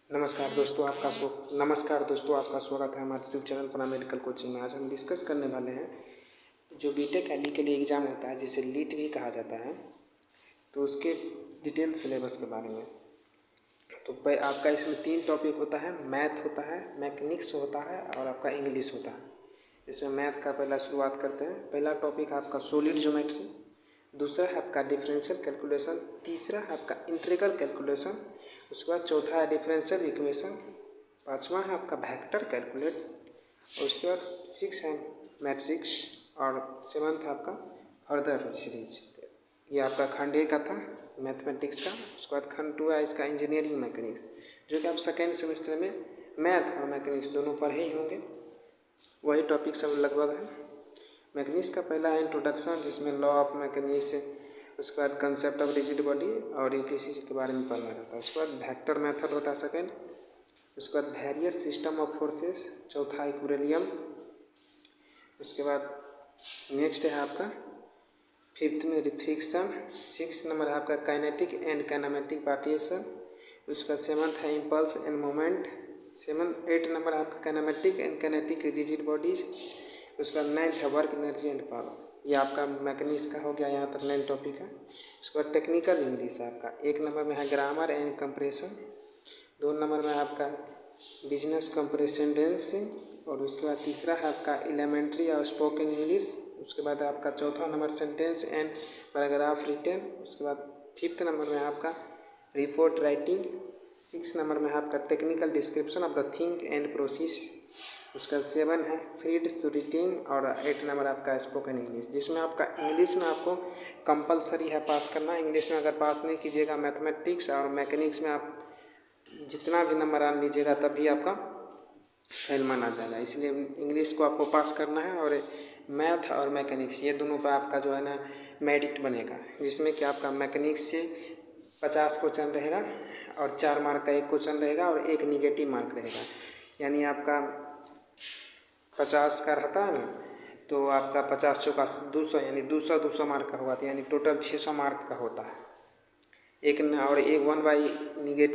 नमस्कार दोस्तों, आपका स्वागत है हमारे यूट्यूब चैनल पर मेडिकल कोचिंग में। आज हम डिस्कस करने वाले हैं जो बीटेक एली के लिए एग्ज़ाम होता है, जिसे लीट भी कहा जाता है, तो उसके डिटेल सिलेबस के बारे में। तो आपका इसमें 3 टॉपिक होता है, मैथ होता है, मैकेनिक्स होता है और आपका इंग्लिश होता है। इसमें मैथ का पहला शुरुआत करते हैं। पहला टॉपिक है आपका सॉलिड ज्योमेट्री, दूसरा है आपका डिफरेंशियल कैलकुलेशन, तीसरा है आपका इंटीग्रल कैलकुलेशन, उसके बाद चौथा है डिफरेंशियल इक्वेशन, पाँचवा है आपका वेक्टर कैलकुलेट, और उसके बाद 6 है मैट्रिक्स और 7th है आपका फर्दर सीरीज। ये आपका खंड 1 का था मैथमेटिक्स का। उसके बाद खंड 2 है इसका इंजीनियरिंग मैकेनिक्स, जो कि आप सेकेंड सेमेस्टर में मैथ और मैकेनिक्स दोनों पढ़े ही होंगे। वही टॉपिक सब लगभग है। मैकेनिक्स का पहला है इंट्रोडक्शन, जिसमें लॉ ऑफ मैकेनिक्स, उसके बाद कंसेप्ट ऑफ रिजिड बॉडी और इसी के बारे में पढ़ना रहता है। उसके बाद वेक्टर मेथड होता है सेकेंड, उसके बाद वेरियस सिस्टम ऑफ फोर्सेस, चौथा इक्विलिब्रियम। उसके बाद नेक्स्ट है आपका 5th में फ्रिक्शन, 6 नंबर है आपका काइनेटिक एंड काइनेमेटिक पार्टिशन। उसका 7th है इम्पल्स एंड मोमेंट, 8 नंबर है आपका kinematic and kinetic rigid bodies. उसका 9th है वर्क एनर्जी एंड पावर। ये आपका मैकेनिक्स का हो गया, यहाँ तक 9 टॉपिक है। उसके बाद टेक्निकल इंग्लिश है आपका 1 नंबर में है ग्रामर एंड कंप्रेशन, 2 नंबर में है आपका बिजनेस कंप्रेसेंडेंसी, और उसके बाद तीसरा है आपका एलिमेंट्री और स्पोकन इंग्लिश। उसके बाद आपका चौथा number sentence and paragraph written. उसके बाद 5th नंबर में आपका रिपोर्ट राइटिंग, 6 नंबर में है आपका technical description of the think and process. उसका 7 है फ्रीड्स रीडिंग, और 8 नंबर आपका स्पोकन इंग्लिश, जिसमें आपका इंग्लिश में आपको कंपलसरी है पास करना। इंग्लिश में अगर पास नहीं कीजिएगा मैथमेटिक्स और मैकेनिक्स में आप जितना भी नंबर आन लीजिएगा तब भी आपका फेल माना जाएगा। इसलिए इंग्लिश को आपको पास करना है, और मैथ और मैकेनिक्स ये दोनों पर आपका जो है ना मेरिट बनेगा, जिसमें कि आपका मैकेनिक्स से 50 क्वेश्चन रहेगा और 4 मार्क का 1 क्वेश्चन रहेगा और 1 निगेटिव मार्क रहेगा। यानी आपका 50 का रहता है ना, तो आपका 50 चौका 200, यानी 200 मार्क का होगा, तो यानी टोटल 600 मार्क का होता है। एक और 1 1/निगेटिव